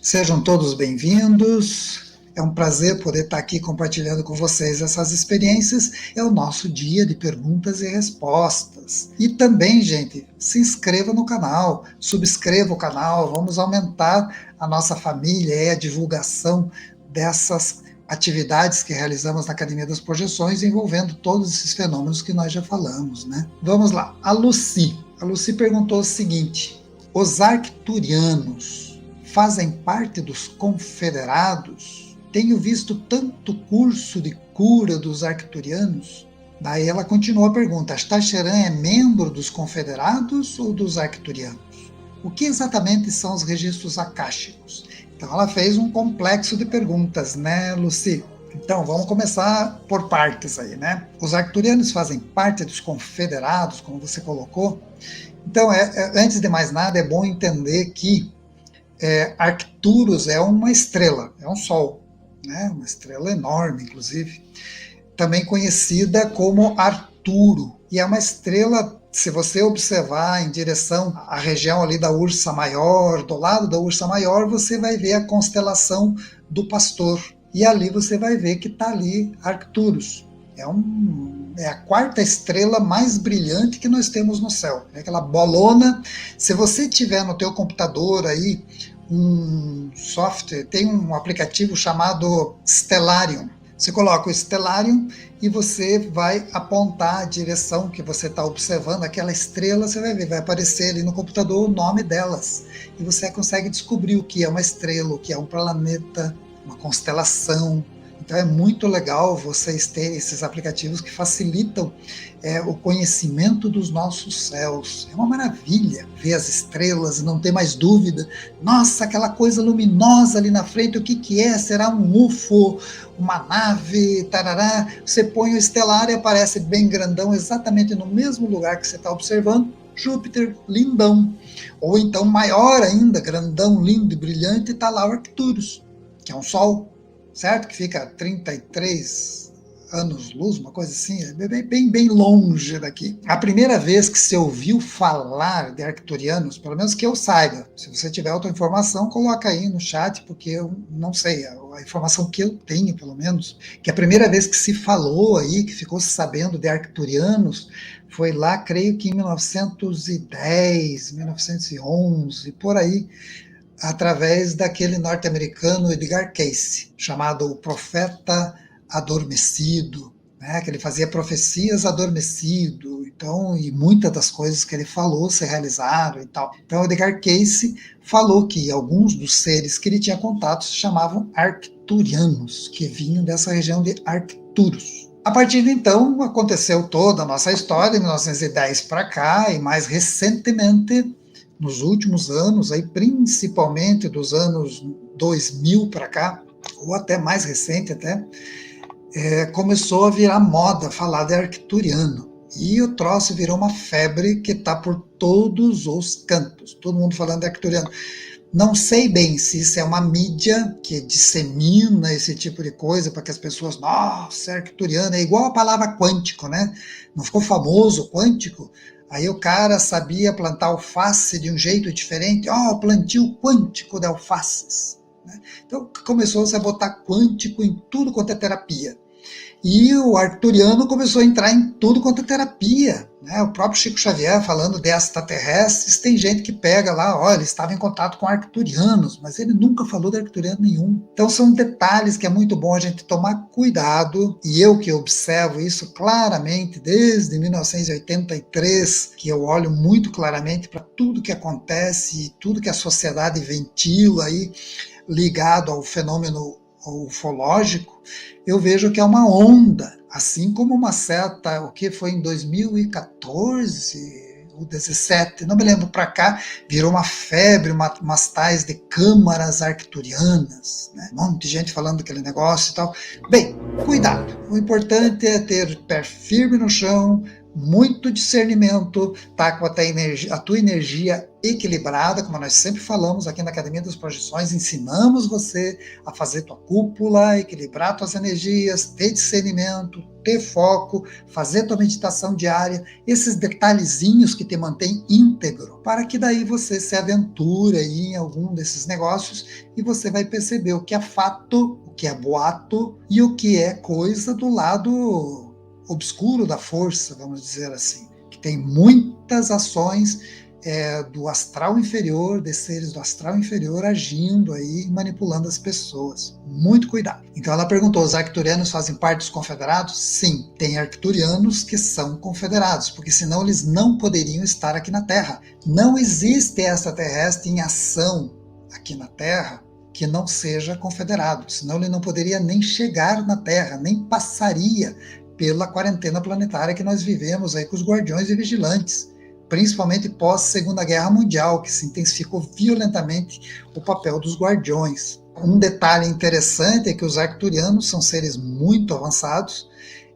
Sejam todos bem-vindos. É um prazer poder estar aqui compartilhando com vocês essas experiências. É o nosso dia de perguntas e respostas. E também, gente, se inscreva no canal, subscreva o canal, vamos aumentar a nossa família e a divulgação dessas atividades que realizamos na Academia das Projeções, envolvendo todos esses fenômenos que nós já falamos, né? Vamos lá. A Lucy perguntou o seguinte: os arcturianos fazem parte dos confederados? Tenho visto tanto curso de cura dos arcturianos. Daí ela continua a pergunta: Tacheran é membro dos confederados ou dos arcturianos? O que exatamente são os registros akáshicos? Então ela fez um complexo de perguntas, né, Lucy? Então vamos começar por partes aí, né? Os arcturianos fazem parte dos confederados, como você colocou. Então, antes de mais nada, é bom entender que Arcturus é uma estrela, é um sol, né? Uma estrela enorme, inclusive, também conhecida como Arturo, e é uma estrela, se você observar em direção à região ali da Ursa Maior, do lado da Ursa Maior, você vai ver a constelação do Pastor, e ali você vai ver que está ali Arcturus. É a quarta estrela mais brilhante que nós temos no céu. É aquela bolona. Se você tiver no teu computador aí um software, tem um aplicativo chamado Stellarium. Você coloca o Stellarium e você vai apontar a direção que você está observando, aquela estrela, você vai ver, vai aparecer ali no computador o nome delas. E você consegue descobrir o que é uma estrela, o que é um planeta, uma constelação. Então é muito legal vocês terem esses aplicativos que facilitam o conhecimento dos nossos céus. É uma maravilha ver as estrelas e não ter mais dúvida. Nossa, aquela coisa luminosa ali na frente, o que é? Será um UFO, uma nave, tarará? Você põe o estelar e aparece bem grandão, exatamente no mesmo lugar que você está observando. Júpiter, lindão. Ou então maior ainda, grandão, lindo e brilhante, está lá o Arcturus, que é um sol, certo? Que fica a 33 anos-luz, uma coisa assim, bem longe daqui. A primeira vez que se ouviu falar de arcturianos, pelo menos que eu saiba, se você tiver outra informação, coloca aí no chat, porque eu não sei, a informação que eu tenho, pelo menos, que a primeira vez que se falou aí, que ficou sabendo de arcturianos, foi lá, creio que em 1910, 1911, por aí, através daquele norte-americano Edgar Cayce, chamado O Profeta Adormecido, né, que ele fazia profecias adormecido, então, e muitas das coisas que ele falou se realizaram e tal. Então, Edgar Cayce falou que alguns dos seres que ele tinha contato se chamavam arcturianos, que vinham dessa região de Arcturus. A partir de então, aconteceu toda a nossa história, de 1910 para cá, e mais recentemente, nos últimos anos, aí, principalmente dos anos 2000 para cá, ou até mais recente até, começou a virar moda falar de arcturiano. E o troço virou uma febre que está por todos os cantos. Todo mundo falando de arcturiano. Não sei bem se isso é uma mídia que dissemina esse tipo de coisa para que as pessoas, nossa, arcturiano, é igual a palavra quântico, né? Não ficou famoso quântico? Aí o cara sabia plantar alface de um jeito diferente, plantio quântico de alfaces. Né? Então começou-se a botar quântico em tudo quanto é terapia. E o arcturiano começou a entrar em tudo quanto é terapia. Né? O próprio Chico Xavier falando de extraterrestres, tem gente que pega lá, ele estava em contato com arcturianos, mas ele nunca falou de arcturiano nenhum. Então são detalhes que é muito bom a gente tomar cuidado, e eu que observo isso claramente desde 1983, que eu olho muito claramente para tudo que acontece e tudo que a sociedade ventila aí, ligado ao fenômeno ufológico, eu vejo que é uma onda, assim como uma certa, o que foi em 2014 ou 17, não me lembro, para cá, virou uma febre, umas tais de câmaras arcturianas, né? Um monte de gente falando daquele negócio e tal. Bem, cuidado, o importante é ter pé firme no chão, muito discernimento, tá com a tua energia equilibrada, como nós sempre falamos aqui na Academia das Projeções, ensinamos você a fazer tua cúpula, equilibrar tuas energias, ter discernimento, ter foco, fazer tua meditação diária, esses detalhezinhos que te mantêm íntegro, para que daí você se aventure aí em algum desses negócios e você vai perceber o que é fato, o que é boato e o que é coisa do lado obscuro da força, vamos dizer assim, que tem muitas ações do astral inferior, de seres do astral inferior agindo aí, manipulando as pessoas. Muito cuidado. Então ela perguntou, os arcturianos fazem parte dos confederados? Sim, tem arcturianos que são confederados, porque senão eles não poderiam estar aqui na Terra. Não existe extraterrestre em ação aqui na Terra que não seja confederado, senão ele não poderia nem chegar na Terra, nem passaria pela quarentena planetária que nós vivemos aí com os guardiões e vigilantes, principalmente pós Segunda Guerra Mundial, que se intensificou violentamente o papel dos guardiões. Um detalhe interessante é que os arcturianos são seres muito avançados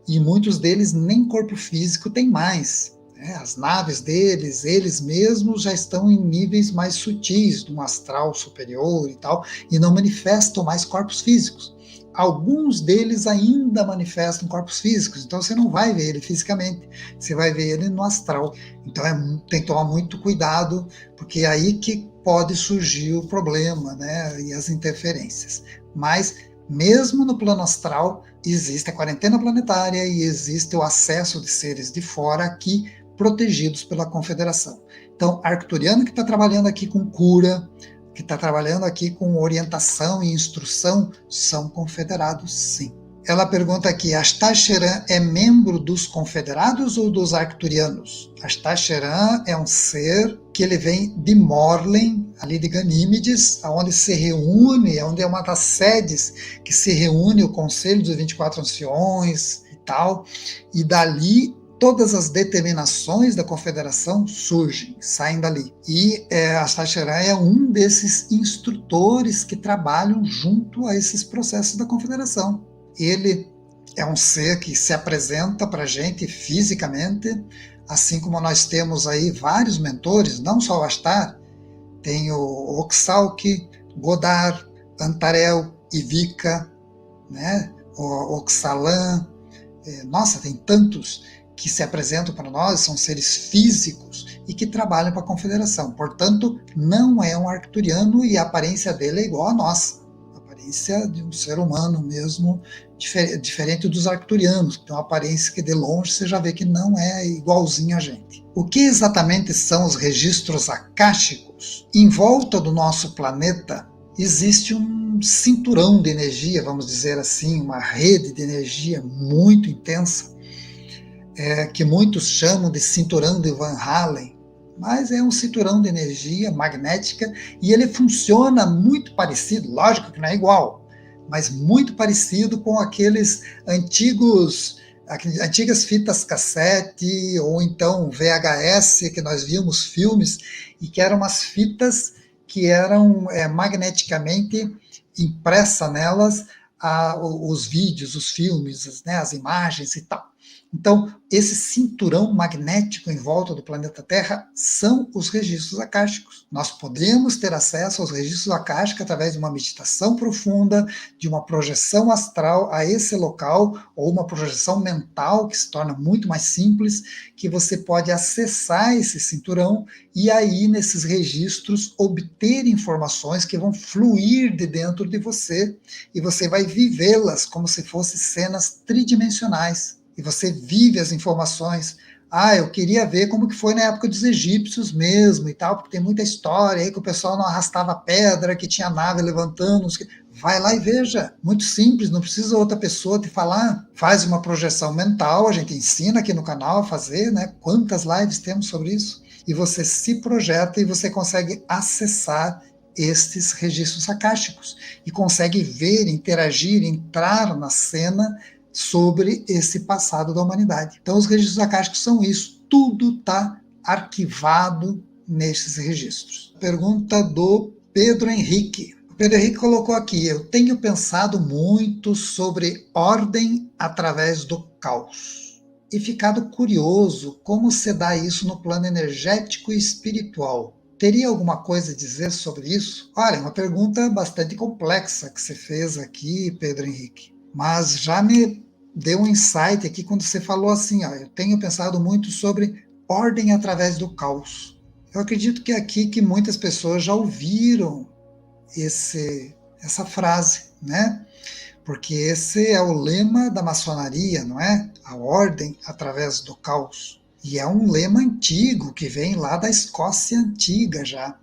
e muitos deles nem corpo físico têm mais. As naves deles, eles mesmos já estão em níveis mais sutis, de um astral superior e tal, e não manifestam mais corpos físicos. Alguns deles ainda manifestam corpos físicos, então você não vai ver ele fisicamente, você vai ver ele no astral. Então tem que tomar muito cuidado, porque é aí que pode surgir o problema, né, e as interferências. Mas mesmo no plano astral, existe a quarentena planetária e existe o acesso de seres de fora aqui, protegidos pela Confederação. Então, arcturiano que está trabalhando aqui com cura, que está trabalhando aqui com orientação e instrução, são confederados, sim. Ela pergunta aqui, Astacheran é membro dos confederados ou dos arcturianos? Astacheran é um ser que ele vem de Morlen, ali de Ganímedes, onde se reúne, onde é uma das sedes que se reúne o Conselho dos 24 Anciões e tal, e dali todas as determinações da confederação surgem, saem dali. E Astacheran é um desses instrutores que trabalham junto a esses processos da confederação. Ele é um ser que se apresenta para a gente fisicamente, assim como nós temos aí vários mentores, não só o Astar, tem o Oxalque, Godar, Antarel, Ivica, né? O Oxalan, nossa, tem tantos que se apresentam para nós, são seres físicos e que trabalham para a Confederação. Portanto, não é um arcturiano e a aparência dele é igual à nossa. A aparência de um ser humano mesmo, diferente dos arcturianos, que tem uma aparência que de longe você já vê que não é igualzinho a gente. O que exatamente são os registros akáshicos? Em volta do nosso planeta existe um cinturão de energia, vamos dizer assim, uma rede de energia muito intensa, que muitos chamam de cinturão de Van Halen, mas é um cinturão de energia magnética e ele funciona muito parecido, lógico que não é igual, mas muito parecido com aquelas antigas fitas cassete ou então VHS que nós víamos filmes e que eram umas fitas que eram magneticamente impressa nelas os vídeos, os filmes, né, as imagens e tal. Então, esse cinturão magnético em volta do planeta Terra são os registros akáshicos. Nós podemos ter acesso aos registros akáshicos através de uma meditação profunda, de uma projeção astral a esse local, ou uma projeção mental, que se torna muito mais simples, que você pode acessar esse cinturão e aí, nesses registros, obter informações que vão fluir de dentro de você e você vai vivê-las como se fossem cenas tridimensionais. E você vive as informações. Eu queria ver como que foi na época dos egípcios mesmo e tal, porque tem muita história aí que o pessoal não arrastava pedra, que tinha nave levantando. Vai lá e veja. Muito simples, não precisa outra pessoa te falar. Faz uma projeção mental, a gente ensina aqui no canal a fazer, né? Quantas lives temos sobre isso? E você se projeta e você consegue acessar estes registros akáshicos e consegue ver, interagir, entrar na cena sobre esse passado da humanidade. Então os registros akáshicos são isso, tudo está arquivado nesses registros. Pergunta do Pedro Henrique. O Pedro Henrique colocou aqui, eu tenho pensado muito sobre ordem através do caos. e ficado curioso como se dá isso no plano energético e espiritual. Teria alguma coisa a dizer sobre isso? Olha, uma pergunta bastante complexa que você fez aqui, Pedro Henrique. Mas já me deu um insight aqui quando você falou assim, ó, eu tenho pensado muito sobre ordem através do caos. Eu acredito que é aqui que muitas pessoas já ouviram essa frase, né? Porque esse é o lema da maçonaria, não é? A ordem através do caos. E é um lema antigo, que vem lá da Escócia antiga já.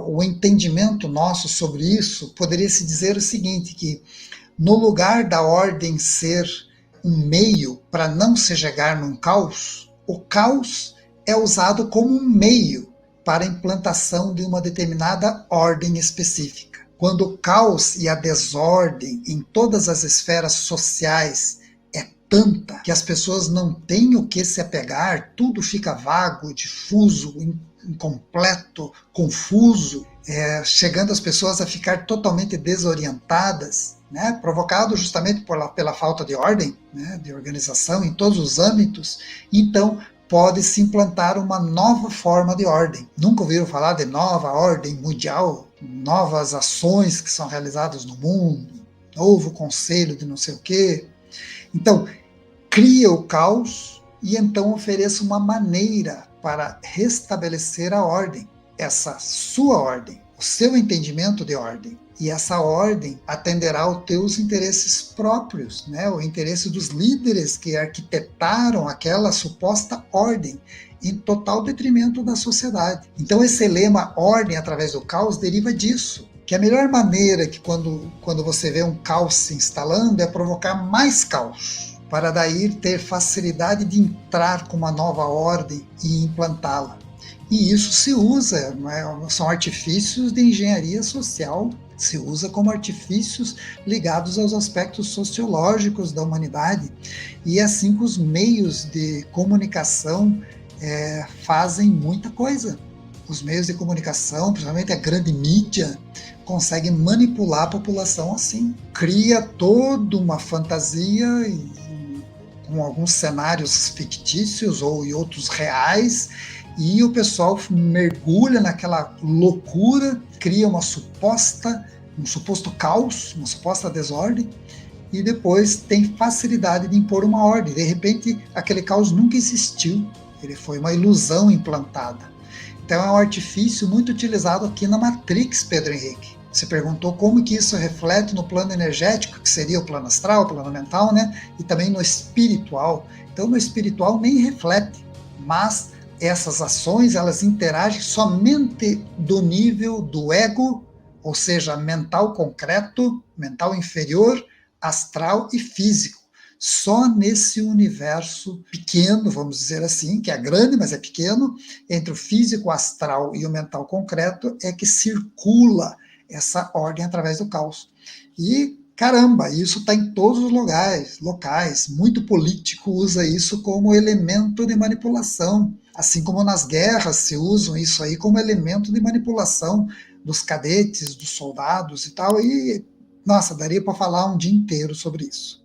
O entendimento nosso sobre isso poderia se dizer o seguinte, que no lugar da ordem ser um meio para não se chegar num caos, o caos é usado como um meio para a implantação de uma determinada ordem específica. Quando o caos e a desordem em todas as esferas sociais é tanta que as pessoas não têm o que se apegar, tudo fica vago, difuso, incompleto, confuso, chegando as pessoas a ficar totalmente desorientadas, né, provocado justamente pela falta de ordem, né, de organização em todos os âmbitos. Então pode-se implantar uma nova forma de ordem. Nunca ouviram falar de nova ordem mundial? Novas ações que são realizadas no mundo, novo conselho de não sei o quê. Então, cria o caos e então ofereça uma maneira para restabelecer a ordem, essa sua ordem, o seu entendimento de ordem. E essa ordem atenderá aos teus interesses próprios, né? O interesse dos líderes que arquitetaram aquela suposta ordem, em total detrimento da sociedade. Então esse lema ordem através do caos deriva disso, que a melhor maneira que quando você vê um caos se instalando é provocar mais caos, para daí ter facilidade de entrar com uma nova ordem e implantá-la. E isso se usa, não é? São artifícios de engenharia social, se usa como artifícios ligados aos aspectos sociológicos da humanidade. E assim que os meios de comunicação fazem muita coisa. Os meios de comunicação, principalmente a grande mídia, conseguem manipular a população assim. Cria toda uma fantasia com alguns cenários fictícios ou e outros reais, e o pessoal mergulha naquela loucura, cria um suposto caos, uma suposta desordem, e depois tem facilidade de impor uma ordem. De repente, aquele caos nunca existiu, ele foi uma ilusão implantada. Então é um artifício muito utilizado aqui na Matrix, Pedro Henrique. Você perguntou como que isso reflete no plano energético, que seria o plano astral, o plano mental, né? E também no espiritual. Então no espiritual nem reflete, mas essas ações elas interagem somente do nível do ego, ou seja, mental concreto, mental inferior, astral e físico. Só nesse universo pequeno, vamos dizer assim, que é grande, mas é pequeno, entre o físico astral e o mental concreto, é que circula essa ordem através do caos. E, caramba, isso está em todos os locais. Muito político usa isso como elemento de manipulação. Assim como nas guerras se usam isso aí como elemento de manipulação dos cadetes, dos soldados e tal. E, nossa, daria para falar um dia inteiro sobre isso.